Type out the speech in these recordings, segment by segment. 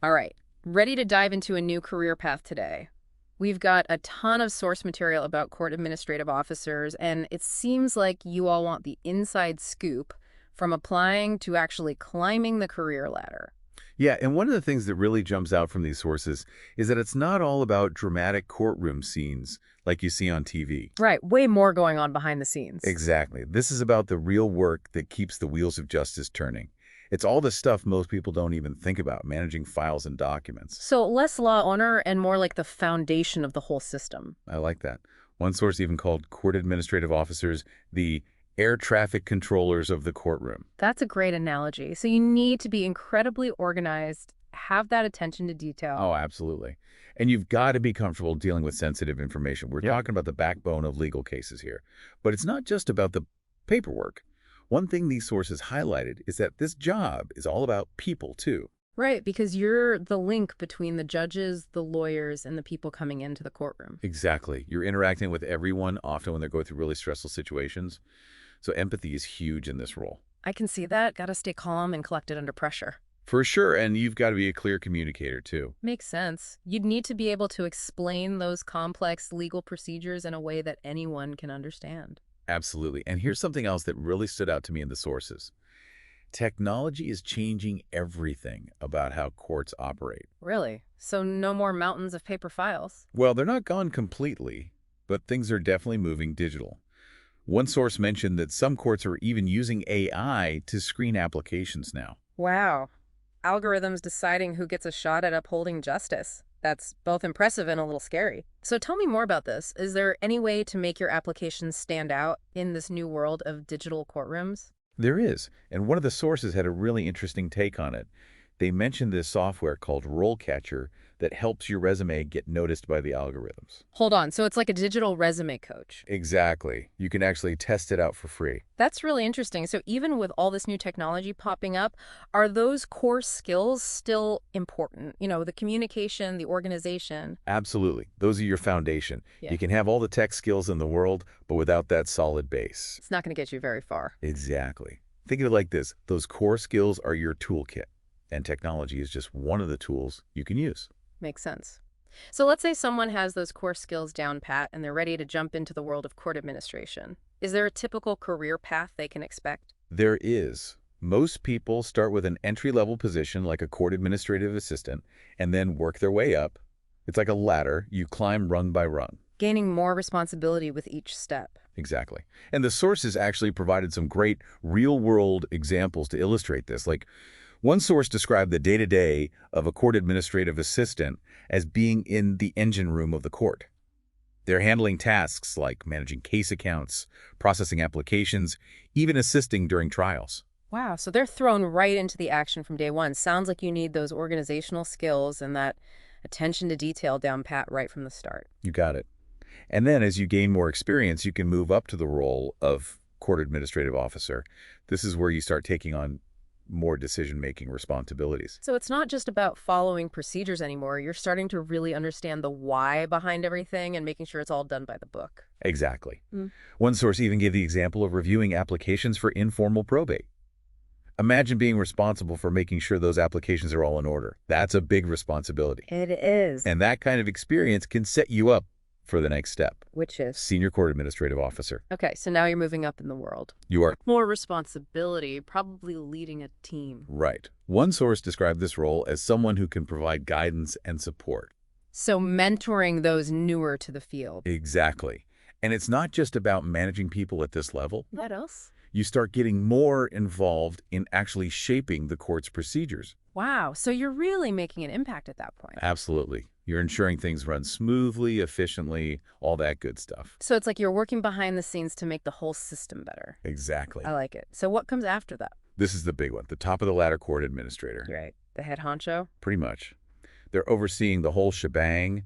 All right, ready to dive into a new career path today. We've got a ton of source material about court administrative officers, and it seems like you all want the inside scoop from applying to actually climbing the career ladder. Yeah, and one of the things that really jumps out from these sources is that it's not all about dramatic courtroom scenes like you see on TV. Right, way more going on behind the scenes. Exactly. This is about the real work that keeps the wheels of justice turning. It's all the stuff most people don't even think about, managing files and documents. So less law owner and more like the foundation of the whole system. I like that. One source even called court administrative officers the air traffic controllers of the courtroom. That's a great analogy. So you need to be incredibly organized, have that attention to detail. Oh, absolutely. And you've got to be comfortable dealing with sensitive information. We're talking about the backbone of legal cases here. But it's not just about the paperwork. One thing these sources highlighted is that this job is all about people, too. Right, because you're the link between the judges, the lawyers, and the people coming into the courtroom. Exactly. You're interacting with everyone, often when they're going through really stressful situations. So empathy is huge in this role. I can see that. Got to stay calm and collected under pressure. For sure, and you've got to be a clear communicator, too. Makes sense. You'd need to be able to explain those complex legal procedures in a way that anyone can understand. Absolutely. And here's something else that really stood out to me in the sources. Technology is changing everything about how courts operate. Really? So no more mountains of paper files? Well, they're not gone completely, but things are definitely moving digital. One source mentioned that some courts are even using AI to screen applications now. Wow. Algorithms deciding who gets a shot at upholding justice. That's both impressive and a little scary. So tell me more about this. Is there any way to make your applications stand out in this new world of digital courtrooms? There is, and one of the sources had a really interesting take on it. They mentioned this software called RoleCatcher that helps your resume get noticed by the algorithms. Hold on, so it's like a digital resume coach. Exactly. You can actually test it out for free. That's really interesting. So even with all this new technology popping up, are those core skills still important? You know, the communication, the organization. Absolutely. Those are your foundation. Yeah. You can have all the tech skills in the world, but without that solid base. It's not going to get you very far. Exactly. Think of it like this. Those core skills are your toolkit, and technology is just one of the tools you can use. Makes sense. So let's say someone has those core skills down pat and they're ready to jump into the world of court administration. Is there a typical career path they can expect? There is. Most people start with an entry-level position like a court administrative assistant and then work their way up. It's like a ladder. You climb rung by rung. Gaining more responsibility with each step. Exactly. And the sources actually provided some great real-world examples to illustrate this. Like, one source described the day-to-day of a court administrative assistant as being in the engine room of the court. They're handling tasks like managing case accounts, processing applications, even assisting during trials. Wow, so they're thrown right into the action from day one. Sounds like you need those organizational skills and that attention to detail down pat right from the start. You got it. And then as you gain more experience, you can move up to the role of court administrative officer. This is where you start taking on more decision-making responsibilities. So it's not just about following procedures anymore. You're starting to really understand the why behind everything and making sure it's all done by the book. Exactly. Mm. One source even gave the example of reviewing applications for informal probate. Imagine being responsible for making sure those applications are all in order. That's a big responsibility. It is. And that kind of experience can set you up for the next step. Which is? Senior court administrative officer. Okay, so now you're moving up in the world. You are. More responsibility, probably leading a team. Right. One source described this role as someone who can provide guidance and support. So mentoring those newer to the field. Exactly. And it's not just about managing people at this level. What else? You start getting more involved in actually shaping the court's procedures. Wow, so you're really making an impact at that point. Absolutely. You're ensuring things run smoothly, efficiently, all that good stuff. So it's like you're working behind the scenes to make the whole system better. Exactly. I like it. So what comes after that? This is the big one, the top of the ladder court administrator. Right. The head honcho? Pretty much. They're overseeing the whole shebang,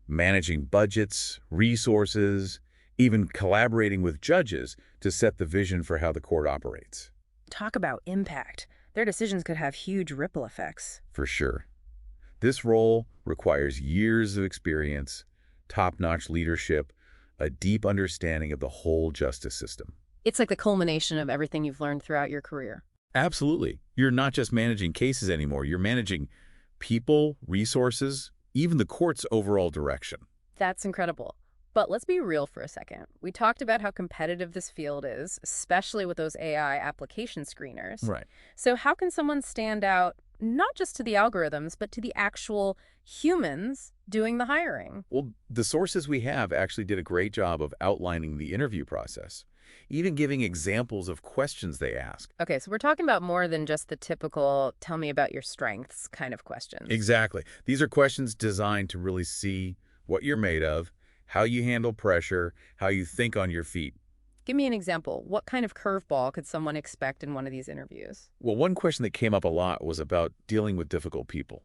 managing budgets, resources, even collaborating with judges to set the vision for how the court operates. Talk about impact. Their decisions could have huge ripple effects. For sure. This role requires years of experience, top-notch leadership, a deep understanding of the whole justice system. It's like the culmination of everything you've learned throughout your career. Absolutely. You're not just managing cases anymore. You're managing people, resources, even the court's overall direction. That's incredible. But let's be real for a second. We talked about how competitive this field is, especially with those AI application screeners. Right. So how can someone stand out not just to the algorithms, but to the actual humans doing the hiring? Well, the sources we have actually did a great job of outlining the interview process, even giving examples of questions they ask. Okay, so we're talking about more than just the typical tell me about your strengths kind of questions. Exactly. These are questions designed to really see what you're made of, how you handle pressure, how you think on your feet. Give me an example. What kind of curveball could someone expect in one of these interviews? Well, one question that came up a lot was about dealing with difficult people.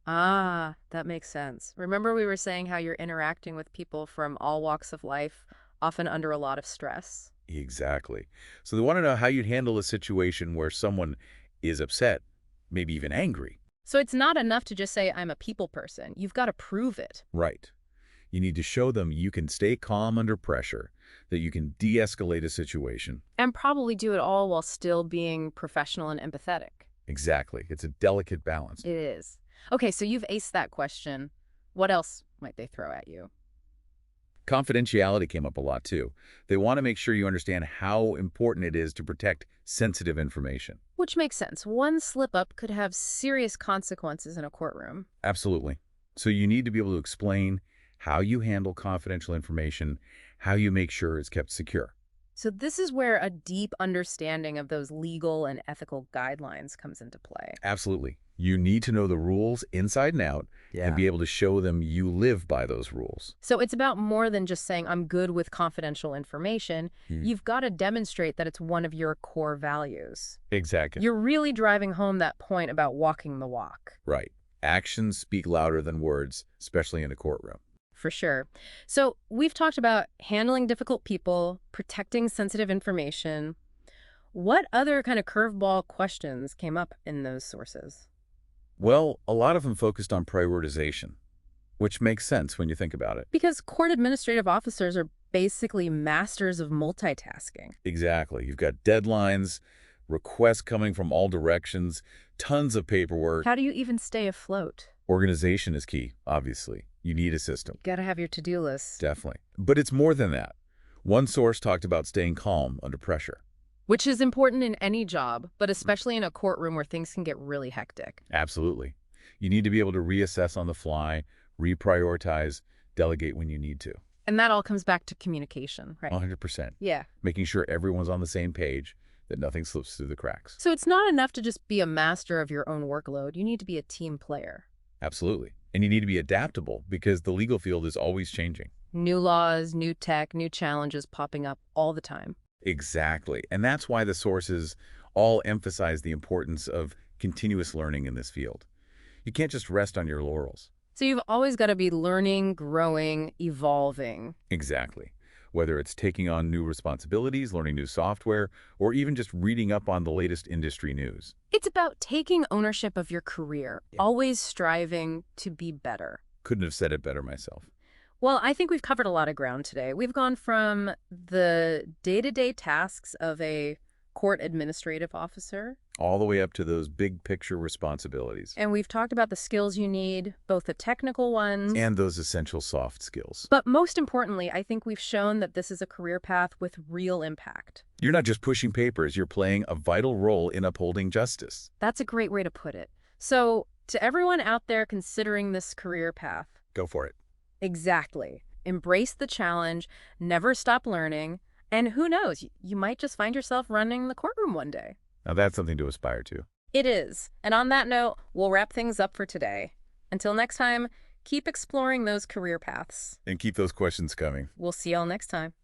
Ah, that makes sense. Remember we were saying how you're interacting with people from all walks of life, often under a lot of stress? Exactly. So they want to know how you'd handle a situation where someone is upset, maybe even angry. So it's not enough to just say, I'm a people person. You've got to prove it. Right. You need to show them you can stay calm under pressure, that you can de-escalate a situation. And probably do it all while still being professional and empathetic. Exactly. It's a delicate balance. It is. Okay, so you've aced that question. What else might they throw at you? Confidentiality came up a lot, too. They want to make sure you understand how important it is to protect sensitive information. Which makes sense. One slip-up could have serious consequences in a courtroom. Absolutely. So you need to be able to explain how you handle confidential information, how you make sure it's kept secure. So this is where a deep understanding of those legal and ethical guidelines comes into play. Absolutely. You need to know the rules inside and out and be able to show them you live by those rules. So it's about more than just saying, I'm good with confidential information. You've got to demonstrate that it's one of your core values. Exactly. You're really driving home that point about walking the walk. Right. Actions speak louder than words, especially in a courtroom. For sure. So we've talked about handling difficult people, protecting sensitive information. What other kind of curveball questions came up in those sources? Well, a lot of them focused on prioritization, which makes sense when you think about it. Because court administrative officers are basically masters of multitasking. Exactly. You've got deadlines, requests coming from all directions, tons of paperwork. How do you even stay afloat? Organization is key, obviously. You need a system. Gotta have your to-do list. Definitely. But it's more than that. One source talked about staying calm under pressure. Which is important in any job, but especially in a courtroom where things can get really hectic. Absolutely. You need to be able to reassess on the fly, reprioritize, delegate when you need to. And that all comes back to communication, right? 100%. Yeah. Making sure everyone's on the same page, that nothing slips through the cracks. So it's not enough to just be a master of your own workload. You need to be a team player. Absolutely. And you need to be adaptable because the legal field is always changing. New laws, new tech, new challenges popping up all the time. Exactly. And that's why the sources all emphasize the importance of continuous learning in this field. You can't just rest on your laurels. So you've always got to be learning, growing, evolving. Exactly. Whether it's taking on new responsibilities, learning new software, or even just reading up on the latest industry news. It's about taking ownership of your career, always striving to be better. Couldn't have said it better myself. Well, I think we've covered a lot of ground today. We've gone from the day-to-day tasks of a court administrative officer. All the way up to those big picture responsibilities. And we've talked about the skills you need, both the technical ones. And those essential soft skills. But most importantly, I think we've shown that this is a career path with real impact. You're not just pushing papers, you're playing a vital role in upholding justice. That's a great way to put it. So, to everyone out there considering this career path. Go for it. Exactly. Embrace the challenge, never stop learning, and who knows, you might just find yourself running the courtroom one day. Now that's something to aspire to. It is. And on that note, we'll wrap things up for today. Until next time, keep exploring those career paths. And keep those questions coming. We'll see y'all next time.